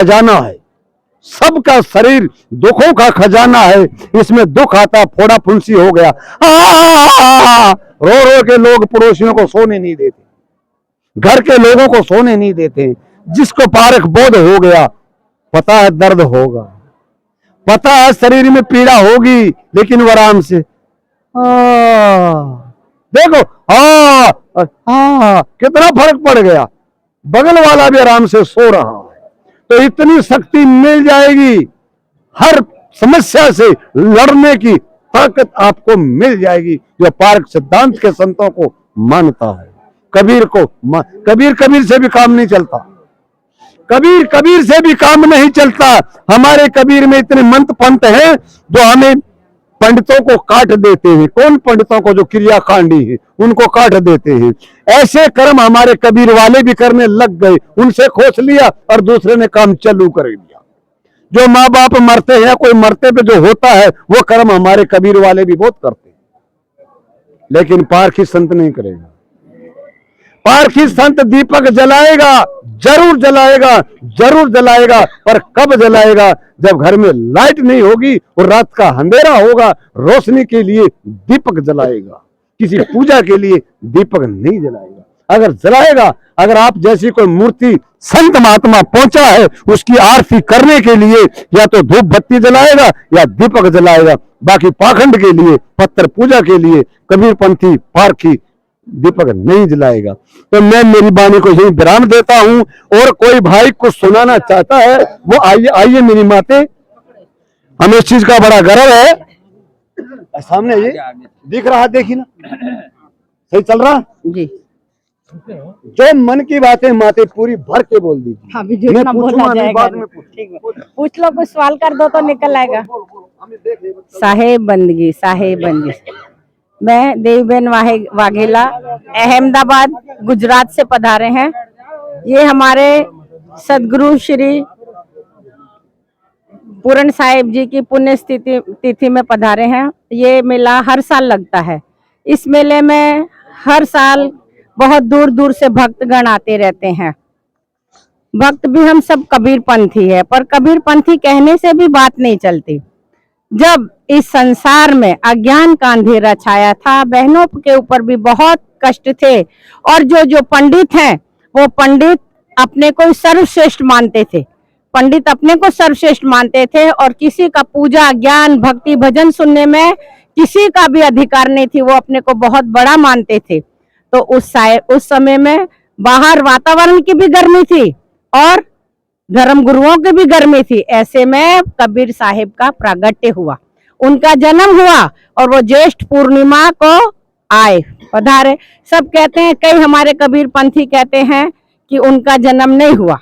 खजाना है, सबका शरीर दुखों का खजाना है। इसमें दुख आता, फोड़ा फुंसी हो गया, रो रो के लोग पड़ोसियों को सोने नहीं देते, घर के लोगों को सोने नहीं देते। जिसको पारख बोध हो गया, पता है दर्द होगा, पता है शरीर में पीड़ा होगी, लेकिन वो आराम से देखो कितना फर्क पड़ गया। बगल वाला भी आराम से सो रहा है। तो इतनी शक्ति मिल जाएगी, हर समस्या से लड़ने की ताकत आपको मिल जाएगी, जो पारक सिद्धांत के संतों को मानता है। कबीर को कबीर से भी काम नहीं चलता, कबीर से भी काम नहीं चलता। हमारे कबीर में इतने मंत्र पंथ हैं जो हमें पंडितों को काट देते हैं। कौन पंडितों को? जो क्रियाकांडी है उनको काट देते हैं। ऐसे कर्म हमारे कबीर वाले भी करने लग गए, उनसे खोस लिया और दूसरे ने काम चालू कर दिया। जो माँ बाप मरते हैं, कोई मरते पे जो होता है, वो कर्म हमारे कबीर वाले भी बहुत करते हैं, लेकिन पारखी संत नहीं करेगा। पारखी संत दीपक जलाएगा, जरूर जलाएगा, जरूर जलाएगा, पर कब जलाएगा? जब घर में लाइट नहीं होगी और रात का अंधेरा होगा, रोशनी के लिए दीपक जलाएगा, किसी पूजा के लिए दीपक नहीं जलाएगा। अगर जलाएगा, अगर आप जैसी कोई मूर्ति संत महात्मा पहुंचा है, उसकी आरती करने के लिए या तो धूप बत्ती जलाएगा या दीपक जलाएगा। बाकी पाखंड के लिए, पत्थर पूजा के लिए कबीरपंथी पारखी दीपक नहीं जलाएगा। तो मैं मेरी वाणी को यही विराम देता हूं, और कोई भाई कुछ सुनाना चाहता है वो आइए मेरी माते। हमें इस चीज का बड़ा गर्व है। सामने ये दिख रहा, देखी ना, सही चल रहा जी। जो मन की बातें माते पूरी भर के बोल दीजिए। हाँ, मैं पूछूंगा नहीं, बाद में पूछ लो, कुछ सवाल कर दो तो निकल आएगा। साहेब बंदगी। मैं देवीबेन वाघेला अहमदाबाद गुजरात से पधारे हैं। ये हमारे सदगुरु श्री पूरण साहिब जी की पुण्य तिथि में पधारे हैं। ये मेला हर साल लगता है। इस मेले में हर साल बहुत दूर दूर से भक्तगण आते रहते हैं। भक्त भी हम सब कबीरपंथी है, पर कबीरपंथी कहने से भी बात नहीं चलती। जब इस संसार में अज्ञान का अंधेरा छाया था, बहनों के ऊपर भी बहुत कष्ट थे, और जो पंडित हैं वो पंडित अपने को सर्वश्रेष्ठ मानते थे। पंडित अपने को सर्वश्रेष्ठ मानते थे, और किसी का पूजा ज्ञान भक्ति भजन सुनने में किसी का भी अधिकार नहीं थी। वो अपने को बहुत बड़ा मानते थे। तो उस समय में बाहर वातावरण की भी गर्मी थी और धर्म गुरुओं की भी गर्मी थी। ऐसे में कबीर साहिब का प्रागट्य हुआ, उनका जन्म हुआ, और वो ज्येष्ठ पूर्णिमा को आए, पधारे। सब कहते हैं, कई हमारे कबीरपंथी कहते हैं कि उनका जन्म नहीं हुआ,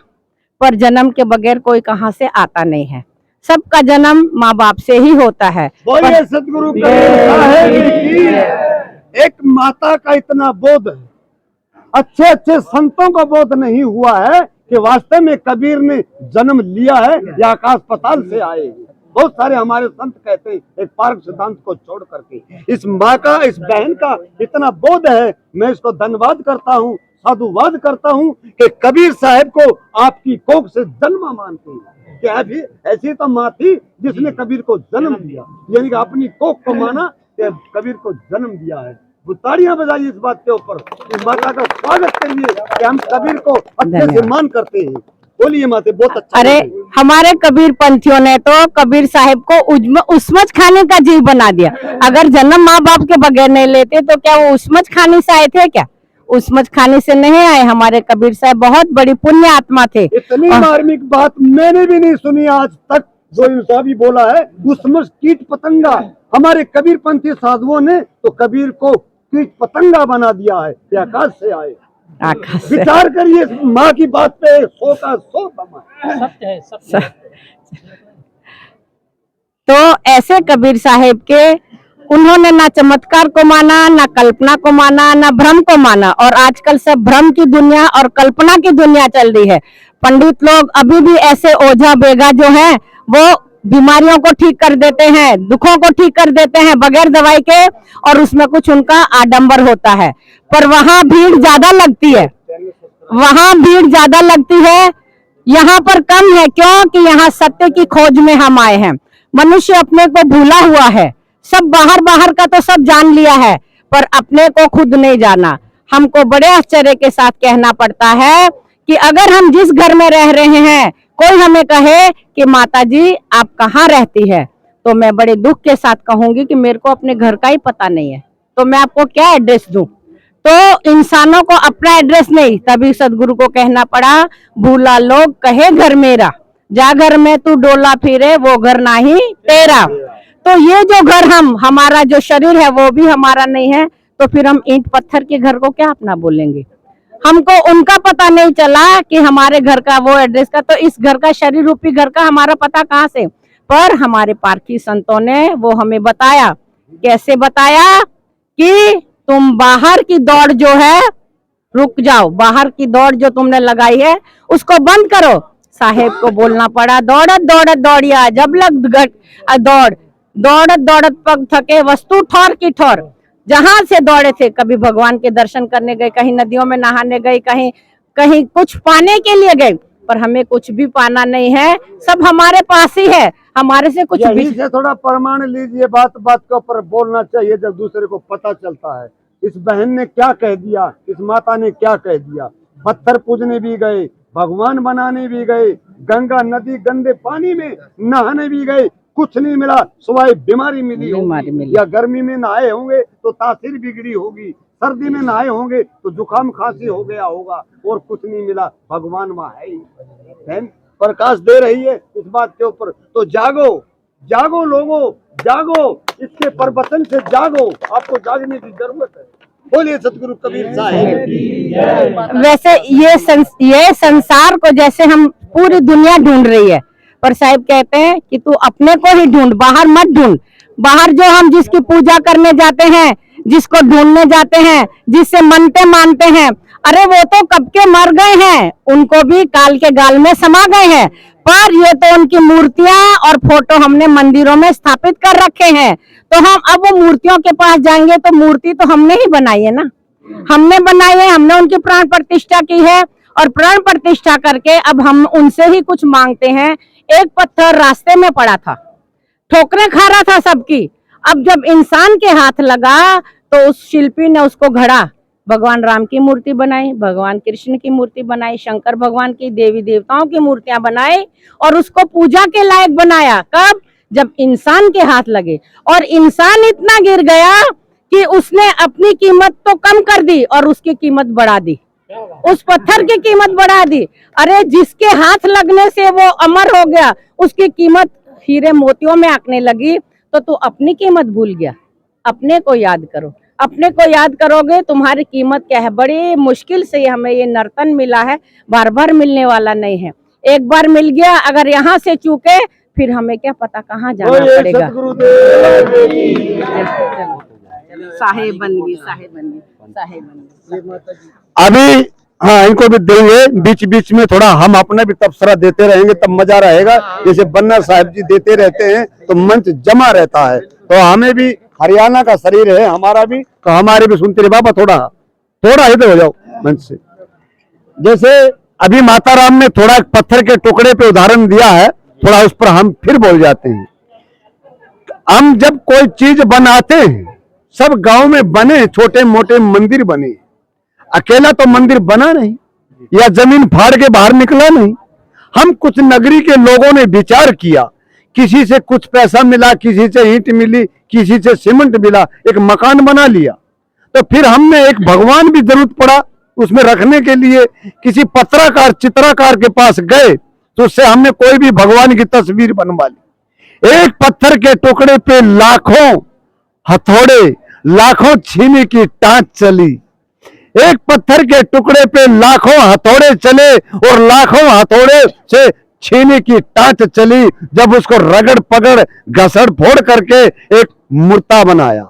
पर जन्म के बगैर कोई कहाँ से आता नहीं है। सबका जन्म माँ बाप से ही होता है। बोलिए सतगुरु कबीर साहिब की। एक माता का इतना बोध है, अच्छे अच्छे संतों का बोध नहीं हुआ है कि वास्तव में कबीर ने जन्म लिया है या आकाश पाताल से आए। बहुत सारे हमारे संत कहते हैं, एक पारक सिद्धांत को छोड़ करके। इस माँ का, इस बहन का इतना बोध है, मैं इसको धन्यवाद करता हूँ, साधुवाद करता हूँ कि कबीर साहब को आपकी कोख से जन्म मानते हैं। क्या भी ऐसी तो माँ थी जिसने कबीर को जन्म दिया, यानी कि अपनी कोख को माना, कबीर को जन्म दिया है। ताड़ियां बजाइए इस बात के ऊपर, इस माता का स्वागत करिए कि हम कबीर को अच्छे से मान करते हैं। बोलिए माते, बहुत अच्छा। अरे हमारे कबीर पंथियों ने तो कबीर साहिब को उसमच खाने का जीव बना दिया। अगर जन्म माँ बाप के बगैर नहीं लेते तो क्या वो उसमच खाने से आए थे? क्या उसमच खाने से नहीं आए। हमारे कबीर साहब बहुत बड़ी पुण्य आत्मा थे। इतनी मार्मिक बात मैंने भी नहीं सुनी आज तक, जो इनसा भी बोला है। उसमच कीट पतंगा, हमारे कबीर पंथी साधुओं ने तो कबीर को कीट पतंगा बना दिया है, आकाश से आए। विचार करिए माँ की बात पे, 100 का 100 सत्य है, सत्य। तो ऐसे कबीर साहिब के उन्होंने ना चमत्कार को माना, ना कल्पना को माना, ना भ्रम को माना। और आजकल सब भ्रम की दुनिया और कल्पना की दुनिया चल रही है। पंडित लोग अभी भी ऐसे ओझा बेगा जो हैं वो बीमारियों को ठीक कर देते हैं, दुखों को ठीक कर देते हैं बगैर दवाई के, और उसमें कुछ उनका आडंबर होता है। पर वहां भीड़ ज्यादा लगती है, वहां भीड़ ज्यादा लगती है। यहाँ पर कम है, क्योंकि यहाँ सत्य की खोज में हम आए हैं। मनुष्य अपने को भूला हुआ है, सब बाहर बाहर का तो सब जान लिया है, पर अपने को खुद नहीं जाना। हमको बड़े आश्चर्य के साथ कहना पड़ता है कि अगर हम जिस घर में रह रहे हैं, कोई हमें कहे कि माता जी आप कहाँ रहती है, तो मैं बड़े दुख के साथ कहूंगी कि मेरे को अपने घर का ही पता नहीं है, तो मैं आपको क्या एड्रेस दूं। तो इंसानों को अपना एड्रेस नहीं, तभी सदगुरु को कहना पड़ा, भूला लोग कहे घर मेरा, जा घर में तू डोला फिरे वो घर नहीं तेरा। तो ये जो घर हमारा जो शरीर है वो भी हमारा नहीं है, तो फिर हम ईंट पत्थर के घर को क्या अपना बोलेंगे। हमको उनका पता नहीं चला कि हमारे घर का वो एड्रेस का, तो इस घर का शरीर रूपी घर का हमारा पता कहाँ से। पर हमारे पारखी संतों ने वो हमें बताया। कैसे बताया कि तुम बाहर की दौड़ जो है रुक जाओ, बाहर की दौड़ जो तुमने लगाई है उसको बंद करो। साहेब को बोलना पड़ा, दौड़त दौड़त दौड़िया जब लग दौड़, दौड़त दौड़त पग थके वस्तु ठौर की ठौर। जहां से दौड़े थे, कभी भगवान के दर्शन करने गए, कहीं नदियों में नहाने गए, कहीं कहीं कुछ पाने के लिए गए, पर हमें कुछ भी पाना नहीं है, सब हमारे पास ही है, हमारे से कुछ भी। से थोड़ा प्रमाण लीजिए, बात बात के ऊपर बोलना चाहिए जब दूसरे को पता चलता है। इस बहन ने क्या कह दिया, इस माता ने क्या कह दिया। पत्थर पूजने भी गए, भगवान बनाने भी गए, गंगा नदी गंदे पानी में नहाने भी गए, कुछ नहीं मिला, सिवाय बीमारी मिली। या गर्मी में नहाए होंगे तो तासीर बिगड़ी होगी, सर्दी में नहाए होंगे तो जुकाम खांसी हो गया होगा, और कुछ नहीं मिला। भगवान वहाँ है ही, प्रकाश दे रही है इस बात के ऊपर। तो जागो जागो लोगो, जागो, इसके प्रवचन से जागो, आपको जागने की जरूरत है। बोलिए सतगुरु कबीर साहब। वैसे ये संसार को जैसे हम पूरी दुनिया ढूंढ रही है, पर साहिब कहते हैं कि तू अपने को ही ढूंढ, बाहर मत ढूंढ। बाहर जो हम जिसकी पूजा करने जाते हैं, जिसको ढूंढने जाते हैं, जिससे मनते मानते हैं, अरे वो तो कब के मर गए हैं, उनको भी काल के गाल में समा गए हैं। पर ये तो उनकी मूर्तियां और फोटो हमने मंदिरों में स्थापित कर रखे हैं, तो हम अब वो मूर्तियों के पास जाएंगे तो मूर्ति तो हमने ही बनाई है ना, हमने बनाई है, हमने उनकी प्राण प्रतिष्ठा की है, और प्राण प्रतिष्ठा करके अब हम उनसे ही कुछ मांगते हैं। एक पत्थर रास्ते में पड़ा था, ठोकरें खा रहा था सबकी, अब जब इंसान के हाथ लगा तो उस शिल्पी ने उसको घड़ा, भगवान राम की मूर्ति बनाई, भगवान कृष्ण की मूर्ति बनाई, शंकर भगवान की, देवी देवताओं की मूर्तियां बनाई, और उसको पूजा के लायक बनाया। कब? जब इंसान के हाथ लगे, और इंसान इतना गिर गया कि उसने अपनी कीमत तो कम कर दी और उसकी कीमत बढ़ा दी, उस पत्थर की कीमत बढ़ा दी। अरे जिसके हाथ लगने से वो अमर हो गया, उसकी कीमत हीरे मोतियों में आंकने लगी, तो तू अपनी कीमत भूल गया। अपने को याद करो, अपने को याद करोगे तुम्हारी कीमत क्या है। बड़ी मुश्किल से हमें ये नर्तन मिला है, बार बार मिलने वाला नहीं है। एक बार मिल गया, अगर यहाँ से चूके फिर हमें क्या पता कहाँ जाना पड़ेगा। साहेब बन गई, साहेब बन गई, साहेब बन गई। अभी हाँ, इनको भी देंगे, बीच बीच में थोड़ा हम अपना भी तबसरा देते रहेंगे, तब मजा रहेगा। जैसे बन्ना साहब जी देते रहते हैं तो मंच जमा रहता है, तो हमें भी हरियाणा का शरीर है हमारा भी, तो हमारे भी सुनते रहे बाबा, थोड़ा थोड़ा इधर हो जाओ मंच से। जैसे अभी माता राम ने थोड़ा एक पत्थर के टुकड़े पे उदाहरण दिया है, थोड़ा उस पर हम फिर बोल जाते हैं। हम जब कोई चीज बनाते हैं, सब गांव में बने छोटे मोटे मंदिर बने, अकेला तो मंदिर बना नहीं, या जमीन फाड़ के बाहर निकला नहीं। हम कुछ नगरी के लोगों ने विचार किया, किसी से कुछ पैसा मिला, किसी से ईंट मिली, किसी से सीमेंट मिला, एक मकान बना लिया। तो फिर हमने एक भगवान भी जरूरत पड़ा उसमें रखने के लिए, किसी पत्रकार चित्रकार के पास गए तो उससे हमने कोई भी भगवान की तस्वीर बनवा ली। एक पत्थर के टुकड़े पे लाखों हथौड़े, लाखों छीने की टांच चली। एक पत्थर के टुकड़े पे लाखों हथौड़े चले और लाखों हथौड़े से छीने की टांच चली। जब उसको रगड़ पगड़ घसड़ फोड़ करके एक मूर्ता बनाया,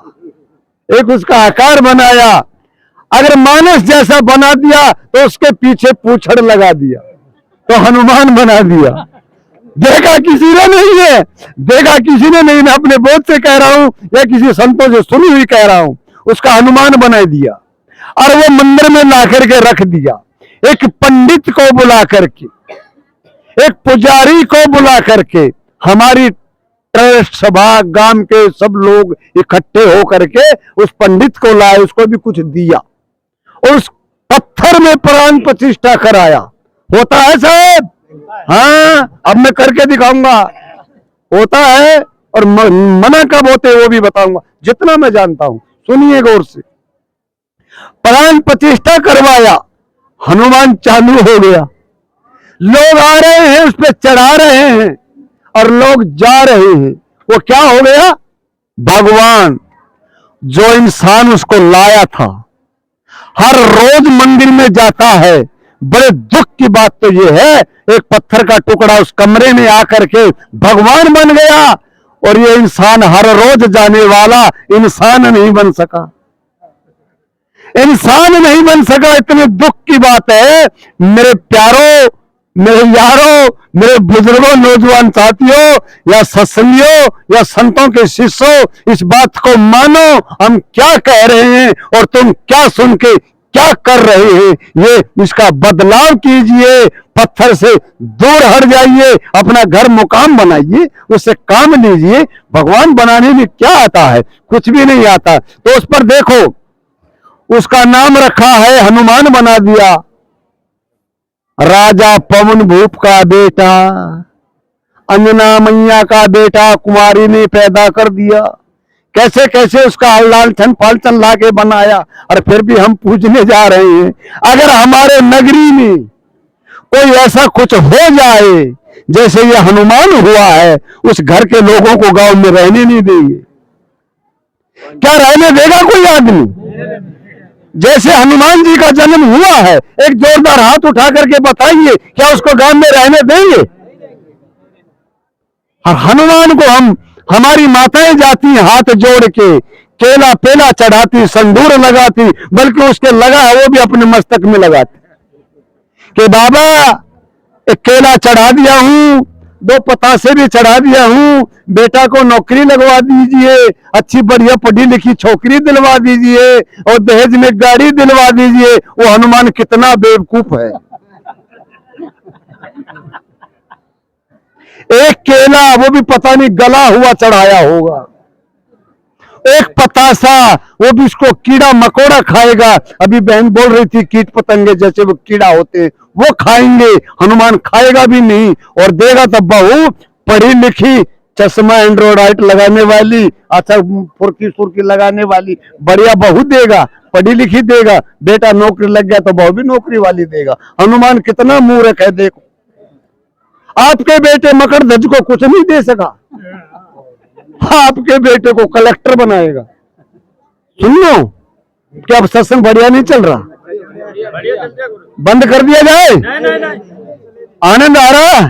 एक उसका आकार बनाया। अगर मानस जैसा बना दिया तो उसके पीछे पूंछड़ लगा दिया, तो हनुमान बना दिया। देखा किसी ने नहीं है, देखा किसी ने नहीं, मैं अपने बोध से कह रहा हूं या किसी संतों से सुनी हुई कह रहा हूं, उसका हनुमान बना दिया और वो मंदिर में ला करके रख दिया। एक पंडित को बुला करके एक पुजारी को बुला करके हमारी ट्रस्ट सभा गांव के सब लोग इकट्ठे हो करके उस पंडित को लाए, उसको भी कुछ दिया, उस पत्थर में प्राण प्रतिष्ठा कराया। होता है साहब? हाँ, अब मैं करके दिखाऊंगा। होता है, और मना कब होते वो भी बताऊंगा, जितना मैं जानता हूं। सुनिए गौर से। प्राण प्रतिष्ठा करवाया, हनुमान चालू हो गया, लोग आ रहे हैं, उस पर चढ़ा रहे हैं और लोग जा रहे हैं। वो क्या हो गया? भगवान जो इंसान उसको लाया था हर रोज मंदिर में जाता है। बड़े दुख की बात तो ये है, एक पत्थर का टुकड़ा उस कमरे में आकर के भगवान बन गया, और ये इंसान हर रोज जाने वाला इंसान नहीं बन सका, इंसान नहीं बन सका। इतने दुख की बात है मेरे प्यारों, मेरे यारों, मेरे बुजुर्गों, नौजवान साथियों या सत्संगियों या संतों के शिष्यों, इस बात को मानो हम क्या कह रहे हैं और तुम क्या सुन के क्या कर रहे हैं, ये इसका बदलाव कीजिए, पत्थर से दूर हट जाइए, अपना घर मुकाम बनाइए, उससे काम लीजिए। भगवान बनाने में क्या आता है? कुछ भी नहीं आता। तो उस पर देखो, उसका नाम रखा है, हनुमान बना दिया। राजा पवन भूप का बेटा, अंजना मैया का बेटा कुमारी ने पैदा कर दिया। कैसे कैसे उसका लालछन फालछन लाके बनाया, और फिर भी हम पूजने जा रहे हैं। अगर हमारे नगरी में कोई ऐसा कुछ हो जाए जैसे ये हनुमान हुआ है, उस घर के लोगों को गांव में रहने नहीं देंगे। क्या रहने देगा कोई आदमी? जैसे हनुमान जी का जन्म हुआ है, एक जोरदार हाथ उठा करके बताइए, क्या उसको गांव में रहने देंगे? हनुमान को हम, हमारी माताएं जाती हाथ जोड़ के, केला पेला चढ़ाती, संदूर लगाती, बल्कि उसके लगा है वो भी अपने मस्तक में लगाती कि बाबा एक केला चढ़ा दिया हूं, 2 पतासे भी चढ़ा दिया हूं, बेटा को नौकरी लगवा दीजिए, अच्छी बढ़िया पढ़ी लिखी छोकरी दिलवा दीजिए, और दहेज में गाड़ी दिलवा दीजिए। वो हनुमान कितना बेवकूफ है। एक केला, वो भी पता नहीं गला हुआ चढ़ाया होगा, एक पतासा, वो भी उसको कीड़ा मकोड़ा खाएगा। अभी बहन बोल रही थी कीट पतंगे जैसे वो कीड़ा होते हैं वो खाएंगे, हनुमान खाएगा भी नहीं। और देगा तब बहू पढ़ी लिखी, चश्मा एंड्रॉइड लगाने वाली, अच्छा फुर्की सुर्की लगाने वाली बढ़िया बहू देगा, पढ़ी लिखी देगा। बेटा नौकरी लग गया तो बहू भी नौकरी वाली देगा। हनुमान कितना मूर्ख है। देखो, आपके बेटे मकरध्वज को कुछ नहीं दे सका, आपके बेटे को कलेक्टर बनाएगा। सुन लो, क्या अब सत्संग बढ़िया नहीं चल रहा? बंद कर दिया जाए? आनंद आ रहा?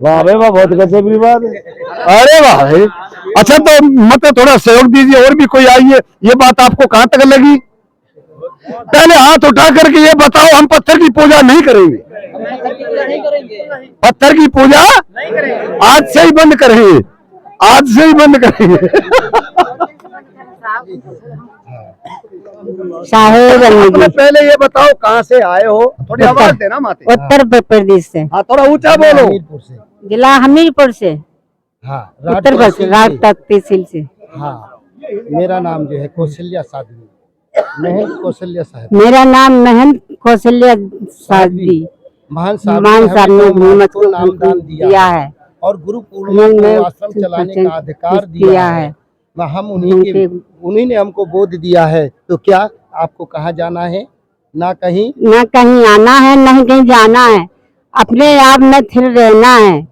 वाह भाई वाह, बहुत गजब की बात है। अरे वाह भाई, अच्छा तो मतलब थोड़ा सहयोग दीजिए, और भी कोई आइए। ये बात आपको कहां तक लगी? पहले हाथ उठा करके ये बताओ, हम पत्थर की पूजा नहीं करेंगे। पत्थर की पूजा आज से ही बंद करेंगे, आज से ही बंद करेंगे। पहले ये बताओ कहाँ से आए हो? थोड़ी आवाज देना माते। उत्तर प्रदेश से। हाँ, थोड़ा ऊंचा बोलो। जिला हमीरपुर से। हाँ, उत्तर प्रदेश, राज तहसील से। हाँ, मेरा नाम जो है कौशल्या साध्वी, महंत कौशल्या साध्वी। मेरा नाम महंत कौशल्या साध्वी। महान साहब ने को नामदान दिया है और गुरु पूर्णिमा को आश्रम चलाने का अधिकार दिया है। हम उन्हीं ने हमको बोध दिया है। तो क्या आपको कहाँ जाना है? ना कहीं आना है, नहीं कहीं जाना है, अपने आप में स्थिर रहना है।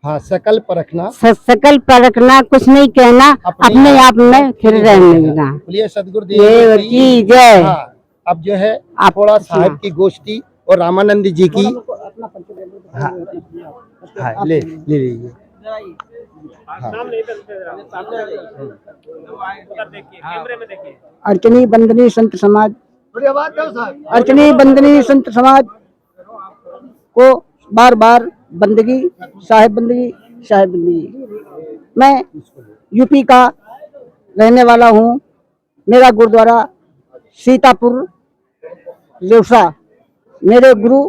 हाँ, सकल परखना, सकल परखना, कुछ नहीं कहना, अपने आप में स्थिर रहना। बोलिए सदगुरुदेव की जय। हाँ, अब जो है थोड़ा साहिब की गोष्ठी और रामानंद जी की। हाँ, हाँ, ले लीजिए। अर्चनी बंदनी संत समाज, अर्चनी बंदनी संत समाज को बार बार बंदगी, साहिब बंदगी, साहिब बंदगी। मैं यूपी का रहने वाला हूँ। मेरा गुरुद्वारा सीतापुर लेवसा। मेरे गुरु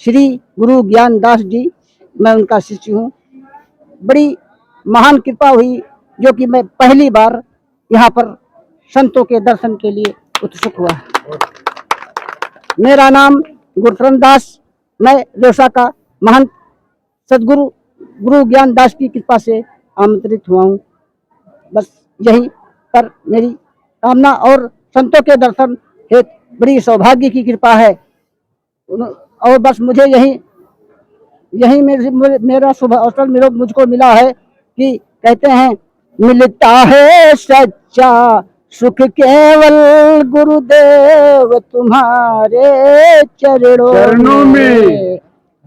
श्री गुरु ज्ञानदास जी, मैं उनका शिष्य हूँ। बड़ी महान कृपा हुई जो कि मैं पहली बार यहाँ पर संतों के दर्शन के लिए उत्सुक हुआ। मेरा नाम गुरचरण दास, मैं रोसा का महंत सदगुरु गुरु ज्ञानदास की कृपा से आमंत्रित हुआ हूँ। बस यही पर मेरी कामना और संतों के दर्शन हेतु बड़ी सौभाग्य की कृपा है। और बस मुझे यही मेरा शुभ अवसर मुझको मिला है कि कहते हैं मिलता है सच्चा सुख केवल गुरुदेव तुम्हारे चरणों में।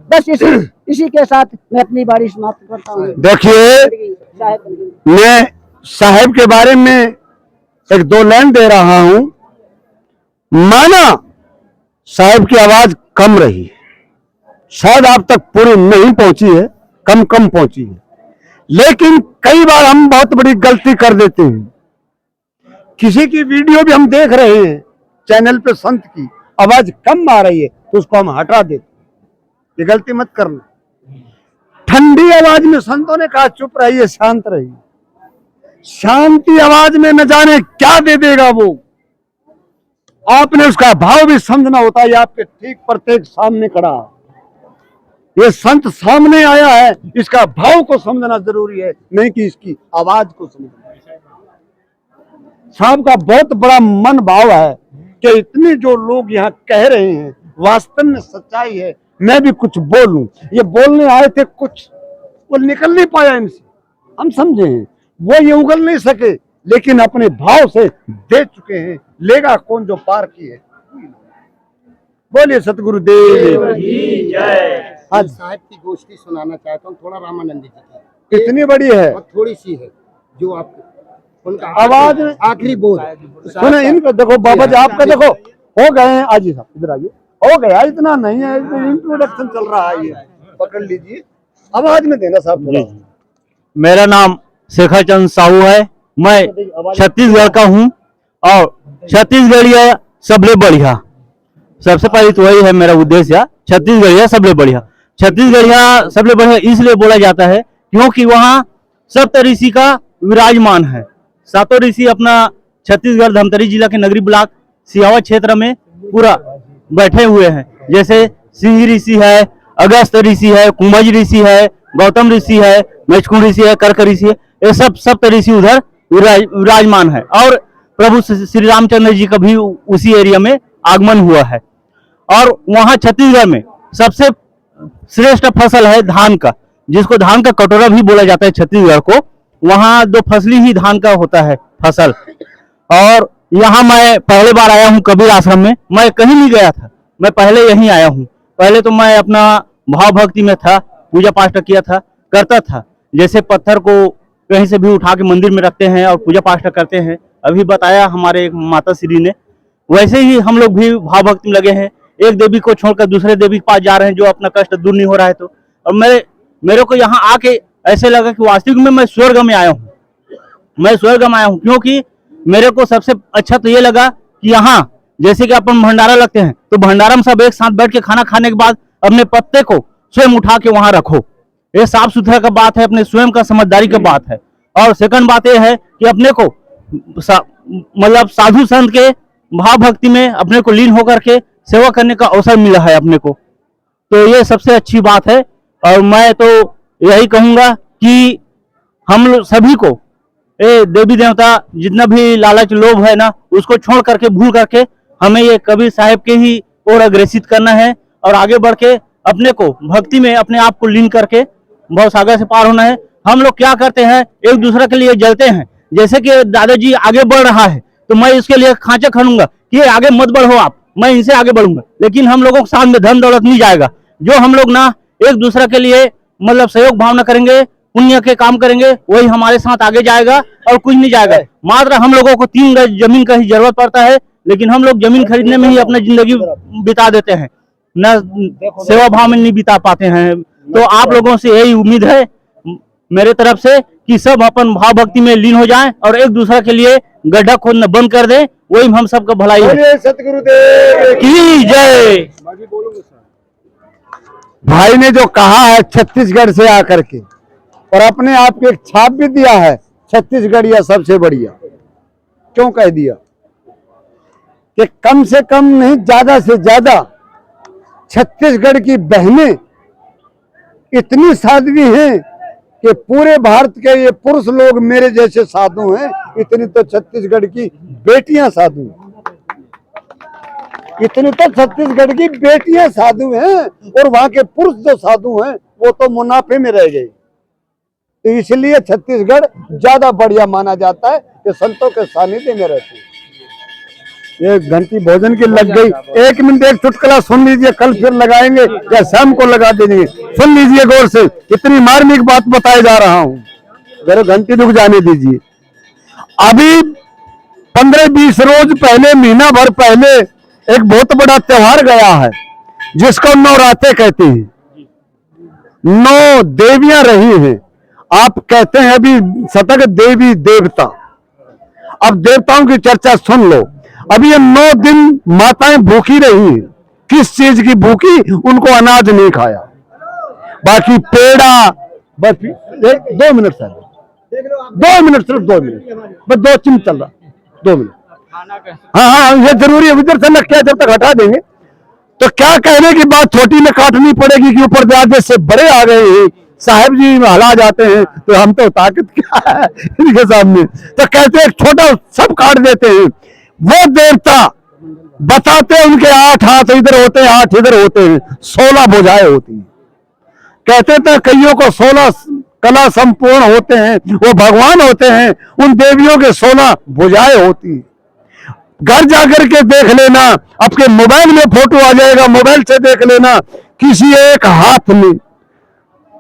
बस इसी के साथ मैं अपनी बारी समाप्त करता हूँ। देखिए, मैं साहेब के बारे में 1-2 लाइन दे रहा हूं। माना साहेब की आवाज कम रही है, शायद आप तक पूरी नहीं पहुंची है, कम पहुंची है, लेकिन कई बार हम बहुत बड़ी गलती कर देते हैं। किसी की वीडियो भी हम देख रहे हैं चैनल पे, संत की आवाज कम आ रही है तो उसको हम हटा देते। ये गलती मत करना। ठंडी आवाज में संतों ने कहा चुप रहिए, शांत रहिए। शांति आवाज में न जाने क्या दे देगा वो। आपने उसका भाव भी समझना होता है। आपके ठीक प्रत्येक सामने खड़ा, ये संत सामने आया है, इसका भाव को समझना जरूरी है, नहीं कि इसकी आवाज को समझना। साहब का बहुत बड़ा मन भाव है कि इतने जो लोग यहाँ कह रहे हैं वास्तव में सच्चाई है। मैं भी कुछ बोलूं, ये बोलने आए थे, कुछ वो निकल नहीं पाया इनसे, हम समझे हैं। वो ये उगल नहीं सके, लेकिन अपने भाव से दे चुके हैं। लेगा कौन जो पार की है। बोलिए सतगुरुदेव की जय। आज साहब की गोष्ठी सुनाना चाहता हूँ, थोड़ा रामानंद जी की। इतनी बड़ी है और थोड़ी सी है जो आपको उनका आवाज आखिरी बोल सुने। इनको देखो बाबा जी, आपका देखो हो गए हैं। आज ही साहब इधर आइए। हो गया, इतना नहीं है, इंट्रोडक्शन चल रहा है। ये पकड़ लीजिए, आवाज में देना साहब थोड़ा। मेरा नाम शेखर चंद साहू है, मैं छत्तीसगढ़ का हूँ और छत्तीसगढ़िया सबले बढ़िया। सबसे पहले तो वही है मेरा उद्देश्य, छत्तीसगढ़िया सबले बढ़िया। छत्तीसगढ़िया सबले बढ़िया इसलिए बोला जाता है क्योंकि वहाँ सप्त ऋषि का विराजमान है। सातों ऋषि अपना छत्तीसगढ़ धमतरी जिला के नगरी ब्लॉक सियावा क्षेत्र में पूरा बैठे हुए हैं। जैसे सिंह ऋषि है, अगस्त ऋषि है, कुंभज ऋषि है, गौतम ऋषि है, मैचकुंड ऋषि है, कर्क ऋषि है। ये सब सप्त ऋषि उधर विराजमान है। और प्रभु श्री रामचंद्र जी का भी उसी एरिया में आगमन हुआ है। और वहाँ छत्तीसगढ़ में सबसे श्रेष्ठ फसल है धान का, जिसको धान का कटोरा भी बोला जाता है छत्तीसगढ़ को। वहाँ 2 फसली ही धान का होता है फसल। और यहाँ मैं पहले बार आया हूँ कबीर आश्रम में। मैं कहीं नहीं गया था, मैं पहले यहीं आया हूँ। पहले तो मैं अपना भाव भक्ति में था, पूजा पाठ किया था, करता था। जैसे पत्थर को कहीं से भी उठा के मंदिर में रखते हैं और पूजा पाठ करते हैं, अभी बताया हमारे माता श्री ने, वैसे ही हम लोग भी भाव भक्ति में लगे हैं। एक देवी को छोड़कर दूसरे देवी के पास जा रहे हैं जो अपना कष्ट दूर नहीं हो रहा है। तो और मेरे को यहाँ आके ऐसे लगा कि वास्तविक में मैं स्वर्ग में आया हूँ। मैं स्वर्ग में आया हूँ क्योंकि मेरे को सबसे अच्छा तो ये लगा कि यहाँ जैसे कि अपन भंडारा लगते हैं तो भंडारा में सब एक साथ बैठ के खाना खाने के बाद अपने पत्ते को स्वयं उठा के वहां रखो। ये साफ सुथरा का बात है, अपने स्वयं का समझदारी का बात है। और सेकंड बात यह है कि अपने को मतलब साधु संत के भाव भक्ति में अपने को लीन होकर के सेवा करने का अवसर मिला है अपने को। तो ये सबसे अच्छी बात है। और मैं तो यही कहूंगा कि हम लोग सभी को देवी देवता जितना भी लालच लोभ है ना, उसको छोड़ करके भूल करके हमें ये कबीर साहब के ही ओर अग्रसित करना है और आगे बढ़ के अपने को भक्ति में अपने आप को लीन करके बहुत सागर से पार होना है। हम लोग क्या करते हैं, एक दूसरे के लिए जलते हैं। जैसे कि दादाजी आगे बढ़ रहा है तो मैं इसके लिए खांचा खड़ूंगा कि आगे मत बढ़ो आप, मैं इनसे आगे बढ़ूंगा। लेकिन हम लोगों के साथ में धन दौलत नहीं जाएगा। जो हम लोग ना एक दूसरे के लिए मतलब सहयोग भावना करेंगे, पुण्य के काम करेंगे, वही हमारे साथ आगे जाएगा और कुछ नहीं जाएगा। मात्र हम लोगों को 3 गज जमीन का ही जरूरत पड़ता है, लेकिन हम लोग जमीन खरीदने में ही अपनी जिंदगी बिता देते हैं, न सेवा भाव में नहीं बिता पाते हैं। तो आप लोगों से यही उम्मीद है मेरे तरफ से कि सब अपन भाव भक्ति में लीन हो जाएं और एक दूसरे के लिए गड्ढा खोदना बंद कर दें। वही हम सबका भलाई है। सतगुरुदेव की जय। भाई ने जो कहा है छत्तीसगढ़ से आकर के, और अपने आप को एक छाप भी दिया है, छत्तीसगढ़िया सबसे बढ़िया। क्यों कह दिया? कि कम से कम नहीं, ज्यादा से ज्यादा छत्तीसगढ़ की बहनें इतनी साध्वी हैं कि पूरे भारत के ये पुरुष लोग मेरे जैसे साधु हैं, इतनी तो छत्तीसगढ़ की बेटियां साधु हैं। इतनी तो छत्तीसगढ़ की बेटियां साधु हैं, और वहां के पुरुष जो साधु हैं वो तो मुनाफे में रह गए। तो इसलिए छत्तीसगढ़ ज्यादा बढ़िया माना जाता है कि संतों के सानिध्य में रहते हैं। ये घंटी भोजन की लग गई। 1 मिनट एक चुटकुला सुन लीजिए, कल फिर लगाएंगे या शाम को लगा देंगे। सुन लीजिए गौर से, इतनी मार्मिक बात बताए जा रहा हूं, जरा घंटी रुक जाने दीजिए। अभी 15-20 रोज पहले, महीना भर पहले एक बहुत बड़ा त्योहार गया है जिसको नवरात्रे कहते हैं। 9 देवियां रही हैं। आप कहते हैं अभी शतक देवी देवता। अब देवताओं की चर्चा सुन लो। अभी ये 9 दिन माताएं भूखी रही हैं। किस चीज की भूखी? उनको अनाज नहीं खाया, बाकी पेड़ा बर्फी। 2 मिनट सर, 2 मिनट, सिर्फ 2 मिनट, बस 2 चिंत चल रहा, 2 मिनट। हाँ, ये जरूरी है, उधर से लग क्या, जब तक हटा देंगे। तो क्या कहने की बात छोटी में काटनी पड़ेगी कि ऊपर ज्यादा से बड़े आ गए हैं, साहब जी हला जाते हैं, तो हम तो ताकत क्या है इनके सामने। तो कहते हैं छोटा सब काट देते हैं। वो देवता बताते हैं उनके 8 हाथ इधर होते हैं, 8 इधर होते हैं, 16 भुजाएं होती हैं। कहते थे कईयों को 16 कला संपूर्ण होते हैं, वो भगवान होते हैं। उन देवियों के 16 भुजाएं होती हैं। घर जाकर के देख लेना, आपके मोबाइल में फोटो आ जाएगा, मोबाइल से देख लेना। किसी एक हाथ में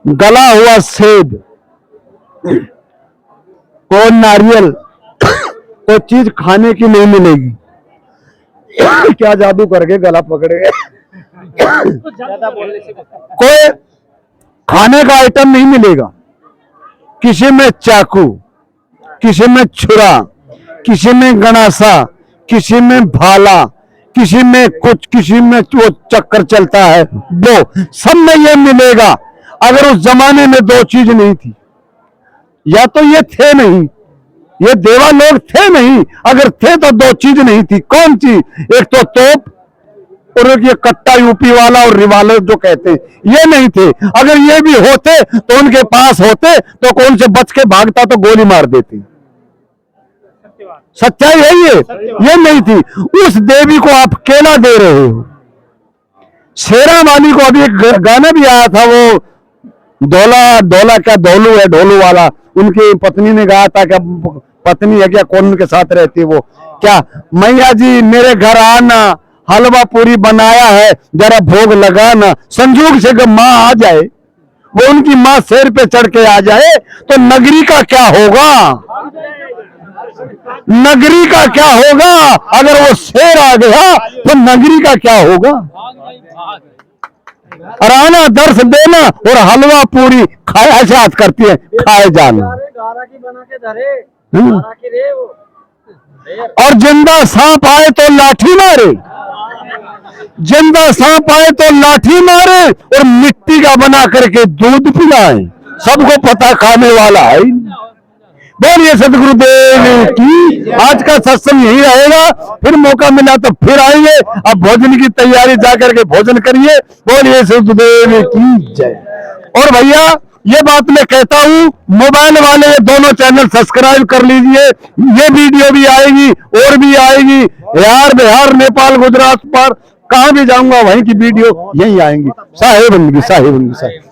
गला हुआ सेब, कोई नारियल, कोई चीज खाने की नहीं मिलेगी। क्या जादू करके गला पकड़े कोई खाने का आइटम नहीं मिलेगा। किसी में चाकू, किसी में छुरा, किसी में गणासा, किसी में भाला, किसी में कुछ, किसी में वो चक्कर चलता है, वो सब में ये मिलेगा। अगर उस जमाने में 2 चीज नहीं थी, या तो ये थे नहीं, ये देवा लोग थे नहीं, अगर थे तो 2 चीज नहीं थी। कौन चीज? एक तो तोप, और एक ये कट्टा यूपी वाला और रिवाल्वर जो कहते हैं, ये नहीं थे। अगर ये भी होते तो उनके पास होते तो कौन से बच के भागता तो गोली मार देती। सच्चाई है ये नहीं थी। उस देवी को आप केला दे रहे हो। शेरा वाली को अभी एक गाना भी आया था, वो डोला क्या डोलू है, ढोलू वाला, उनकी पत्नी ने गाया था। क्या पत्नी है क्या, कौन उनके साथ रहती है वो, क्या मैया जी मेरे घर आना, हलवा पूरी बनाया है, जरा भोग लगाना। संजोग से जब माँ आ जाए, वो उनकी माँ शेर पे चढ़ के आ जाए, तो नगरी का क्या होगा? नगरी का क्या होगा? अगर वो शेर आ गया तो नगरी का क्या होगा? और आना दर्श देना और हलवा पूरी खाया जात करती है, खाए जाना। और जिंदा सांप आए तो लाठी मारे, जिंदा सांप आए तो लाठी मारे, और मिट्टी का बना करके दूध पिलाए। सबको पता खाने वाला है। बोलिए सतगुरुदेव की। आज का सत्संग यही रहेगा, फिर मौका मिला तो फिर आएंगे। अब भोजन की तैयारी जाकर के भोजन करिए। बोलिए सतगुरुदेव की जय। और भैया ये बात मैं कहता हूँ, मोबाइल वाले ये दोनों चैनल सब्सक्राइब कर लीजिए। ये वीडियो भी आएगी और भी आएगी। यार बिहार, नेपाल, गुजरात पर कहाँ भी जाऊंगा वहीं की वीडियो यहीं आएंगी। साहेब बंदगी, साहेब बंदगी, साहेब।